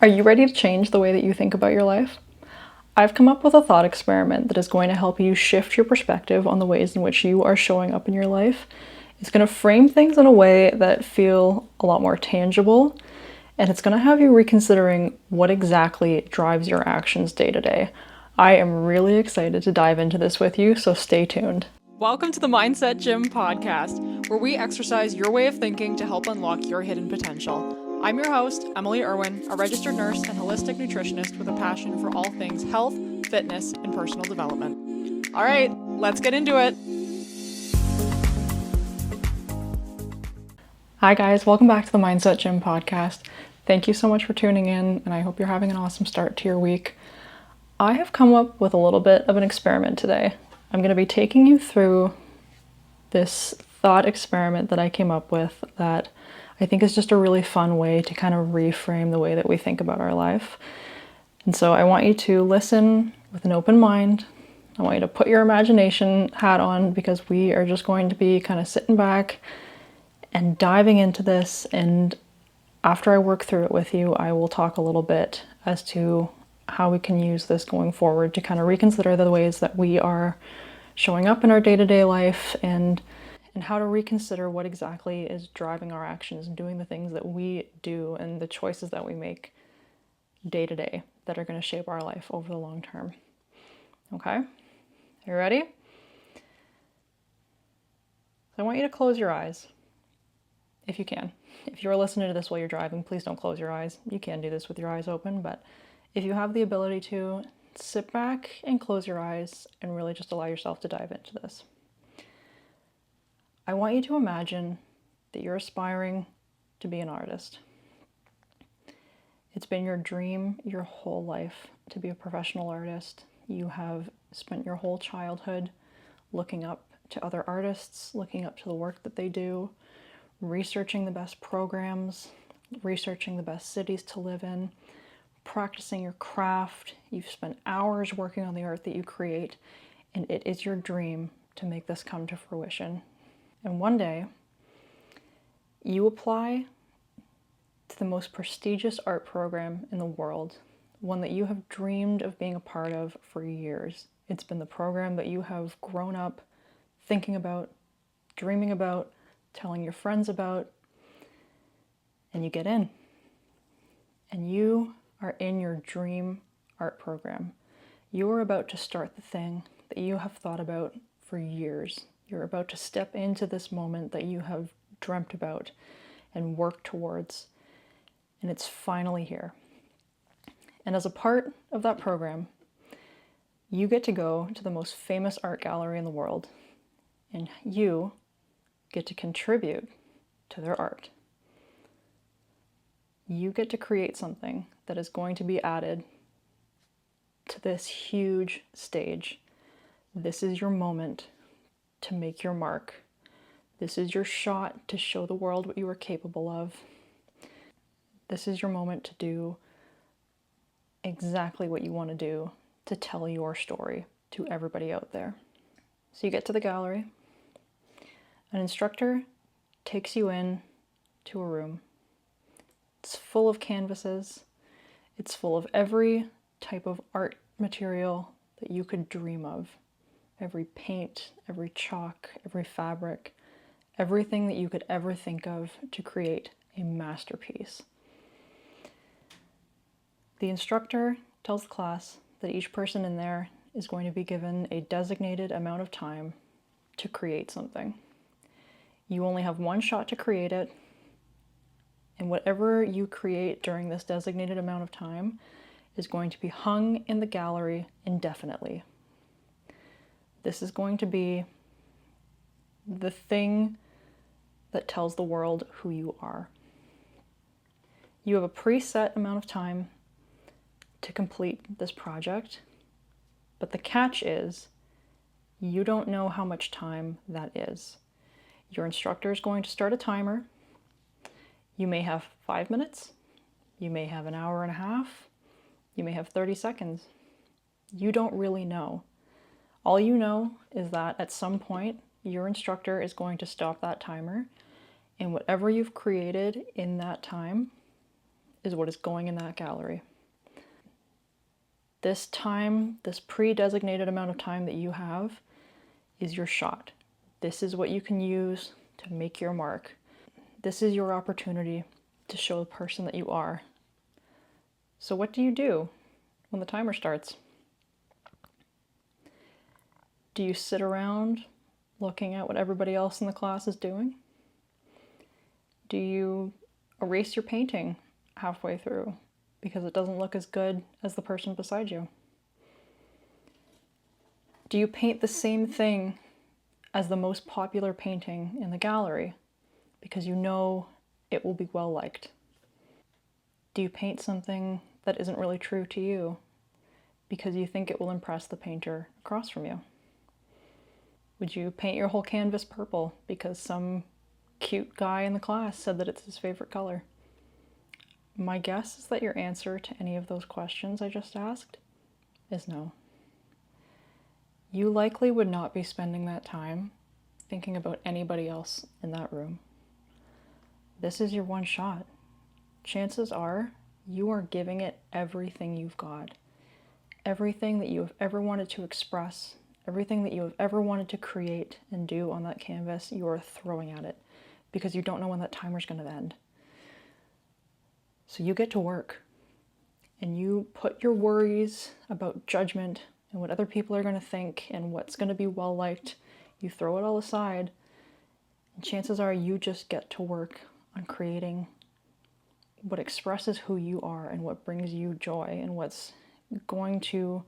Are you ready to change the way that you think about your life? I've come up with a thought experiment that is going to help you shift your perspective on the ways in which you are showing up in your life. It's going to frame things in a way that feel a lot more tangible, and it's going to have you reconsidering what exactly drives your actions day to day. I am really excited to dive into this with you, so stay tuned. Welcome to the Mindset Gym podcast, where we exercise your way of thinking to help unlock your hidden potential. I'm your host, Emily Irwin, a registered nurse and holistic nutritionist with a passion for all things health, fitness, and personal development. All right, let's get into it. Hi guys, welcome back to the Mindset Gym podcast. Thank you so much for tuning in, and I hope you're having an awesome start to your week. I have come up with a little bit of an experiment today. I'm going to be taking you through this thought experiment that I came up with that I think is just a really fun way to kind of reframe the way that we think about our life. And so I want you to listen with an open mind. I want you to put your imagination hat on, because we are just going to be kind of sitting back and diving into this. And after I work through it with you, I will talk a little bit as to how we can use this going forward to kind of reconsider the ways that we are showing up in our day-to-day life, and how to reconsider what exactly is driving our actions and doing the things that we do and the choices that we make day to day that are going to shape our life over the long term. Okay? You ready? So I want you to close your eyes if you can. If you're listening to this while you're driving, please don't close your eyes. You can do this with your eyes open, but if you have the ability to, sit back and close your eyes and really just allow yourself to dive into this. I want you to imagine that you're aspiring to be an artist. It's been your dream your whole life to be a professional artist. You have spent your whole childhood looking up to other artists, looking up to the work that they do, researching the best programs, researching the best cities to live in, practicing your craft. You've spent hours working on the art that you create, and it is your dream to make this come to fruition. And one day, you apply to the most prestigious art program in the world, one that you have dreamed of being a part of for years. It's been the program that you have grown up thinking about, dreaming about, telling your friends about, and you get in. And you are in your dream art program. You are about to start the thing that you have thought about for years. You're about to step into this moment that you have dreamt about and worked towards, and it's finally here. And as a part of that program, you get to go to the most famous art gallery in the world, and you get to contribute to their art. You get to create something that is going to be added to this huge stage. This is your moment to make your mark. This is your shot to show the world what you are capable of. This is your moment to do exactly what you want to do, to tell your story to everybody out there. So you get to the gallery. An instructor takes you in to a room. It's full of canvases. It's full of every type of art material that you could dream of. Every paint, every chalk, every fabric, everything that you could ever think of to create a masterpiece. The instructor tells the class that each person in there is going to be given a designated amount of time to create something. You only have one shot to create it, and whatever you create during this designated amount of time is going to be hung in the gallery indefinitely. This is going to be the thing that tells the world who you are. You have a preset amount of time to complete this project, but the catch is you don't know how much time that is. Your instructor is going to start a timer. You may have 5 minutes, you may have an hour and a half, you may have 30 seconds. You don't really know. All you know is that at some point, your instructor is going to stop that timer, and whatever you've created in that time is what is going in that gallery. This time, this pre-designated amount of time that you have is your shot. This is what you can use to make your mark. This is your opportunity to show the person that you are. So what do you do when the timer starts? Do you sit around looking at what everybody else in the class is doing? Do you erase your painting halfway through because it doesn't look as good as the person beside you? Do you paint the same thing as the most popular painting in the gallery because you know it will be well liked? Do you paint something that isn't really true to you because you think it will impress the painter across from you? Would you paint your whole canvas purple because some cute guy in the class said that it's his favorite color? My guess is that your answer to any of those questions I just asked is no. You likely would not be spending that time thinking about anybody else in that room. This is your one shot. Chances are you are giving it everything you've got. Everything that you have ever wanted to express, everything that you have ever wanted to create and do on that canvas, you are throwing at it because you don't know when that timer's going to end. So you get to work and you put your worries about judgment and what other people are going to think and what's going to be well liked, you throw it all aside, and chances are you just get to work on creating what expresses who you are and what brings you joy and what's going to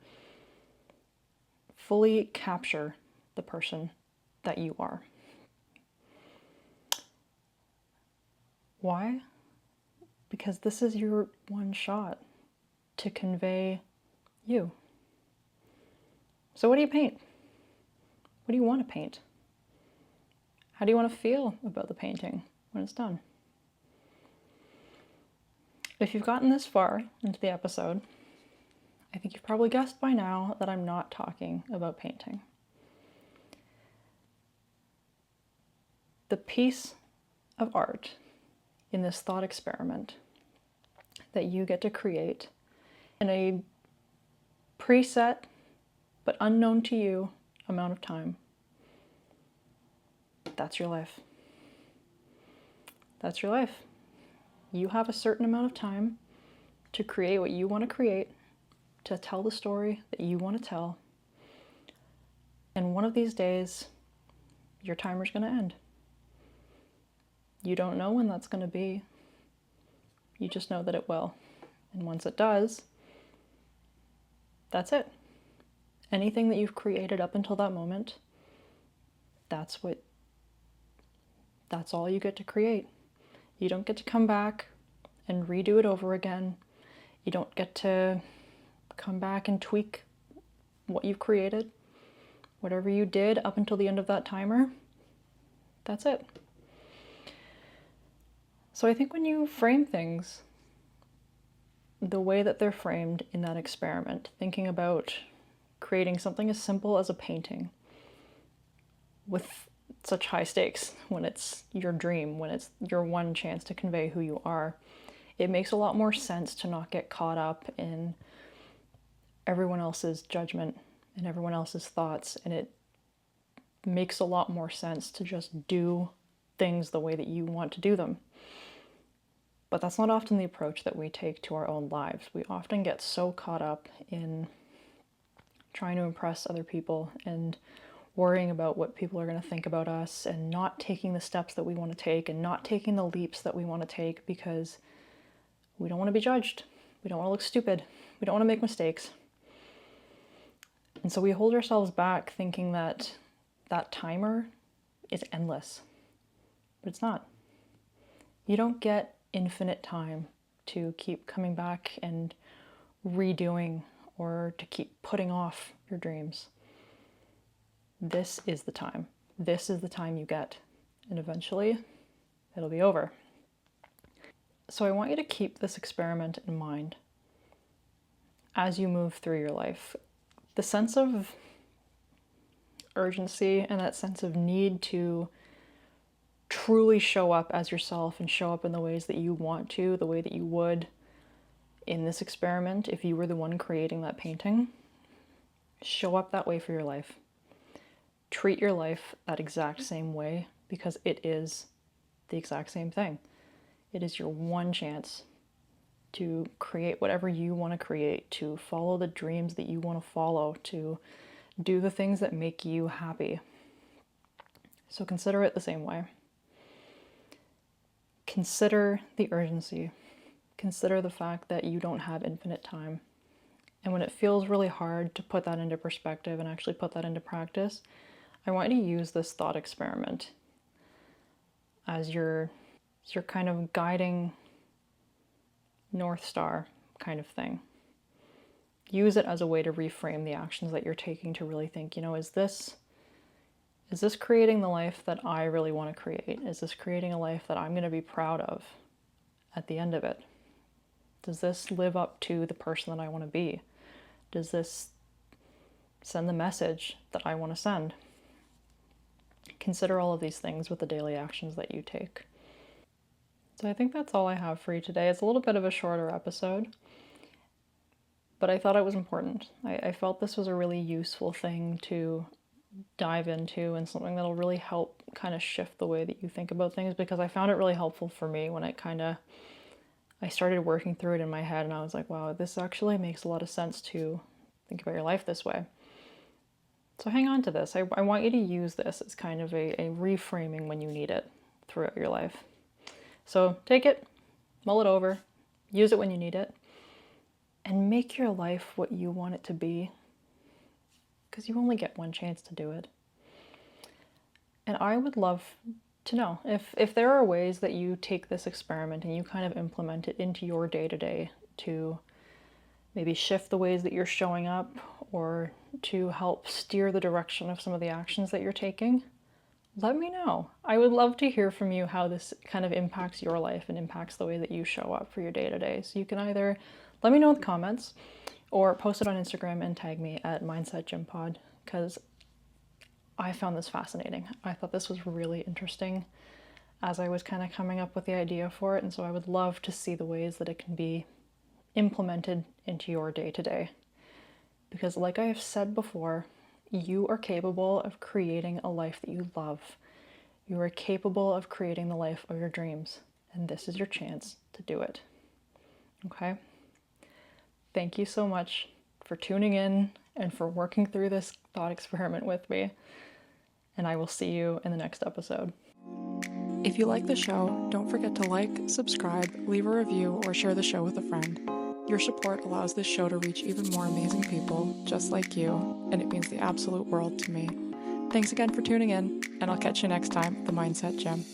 fully capture the person that you are. Why? Because this is your one shot to convey you. So what do you paint? What do you want to paint? How do you want to feel about the painting when it's done? If you've gotten this far into the episode, I think you've probably guessed by now that I'm not talking about painting. The piece of art in this thought experiment that you get to create in a preset but unknown to you amount of time, that's your life. That's your life. You have a certain amount of time to create what you want to create, to tell the story that you want to tell. And one of these days, your timer's going to end. You don't know when that's going to be. You just know that it will. And once it does, that's it. Anything that you've created up until that moment, that's all you get to create. You don't get to come back and redo it over again. You don't get to come back and tweak what you've created. Whatever you did up until the end of that timer, that's it. So I think when you frame things the way that they're framed in that experiment, thinking about creating something as simple as a painting with such high stakes, when it's your dream, when it's your one chance to convey who you are, it makes a lot more sense to not get caught up in everyone else's judgment and everyone else's thoughts, and it makes a lot more sense to just do things the way that you want to do them. But that's not often the approach that we take to our own lives. We often get so caught up in trying to impress other people and worrying about what people are going to think about us and not taking the steps that we want to take and not taking the leaps that we want to take because we don't want to be judged. We don't want to look stupid. We don't want to make mistakes. And so we hold ourselves back thinking that that timer is endless. But it's not. You don't get infinite time to keep coming back and redoing or to keep putting off your dreams. This is the time. This is the time you get. And eventually, it'll be over. So I want you to keep this experiment in mind as you move through your life. The sense of urgency and that sense of need to truly show up as yourself and show up in the ways that you want to, the way that you would in this experiment, if you were the one creating that painting, show up that way for your life. Treat your life that exact same way, because it is the exact same thing. It is your one chance to create whatever you want to create, to follow the dreams that you want to follow, to do the things that make you happy. So consider it the same way. Consider the urgency. Consider the fact that you don't have infinite time. And when it feels really hard to put that into perspective and actually put that into practice, I want you to use this thought experiment as your kind of guiding North Star kind of thing. Use it as a way to reframe the actions that you're taking, to really think, is this creating the life that I really want to create? Is this creating a life that I'm going to be proud of at the end of it? Does this live up to the person that I want to be? Does this send the message that I want to send? Consider all of these things with the daily actions that you take. So I think that's all I have for you today. It's a little bit of a shorter episode, but I thought it was important. I felt this was a really useful thing to dive into, and something that'll really help kind of shift the way that you think about things, because I found it really helpful for me when I started working through it in my head, and I was like, wow, this actually makes a lot of sense to think about your life this way. So hang on to this. I want you to use this as kind of a reframing when you need it throughout your life. So take it, mull it over, use it when you need it, and make your life what you want it to be, because you only get one chance to do it. And I would love to know if there are ways that you take this experiment and you kind of implement it into your day-to-day to maybe shift the ways that you're showing up, or to help steer the direction of some of the actions that you're taking. Let me know. I would love to hear from you how this kind of impacts your life and impacts the way that you show up for your day-to-day. So you can either let me know in the comments or post it on Instagram and tag me at MindsetGymPod, because I found this fascinating. I thought this was really interesting as I was kind of coming up with the idea for it, and so I would love to see the ways that it can be implemented into your day-to-day. Because like I have said before, you are capable of creating a life that you love. You are capable of creating the life of your dreams, and this is your chance to do it. Okay? Thank you so much for tuning in and for working through this thought experiment with me. And I will see you in the next episode. If you like the show, don't forget to like, subscribe, leave a review, or share the show with a friend. Your support allows this show to reach even more amazing people just like you, and it means the absolute world to me. Thanks again for tuning in, and I'll catch you next time at the Mindset Gym.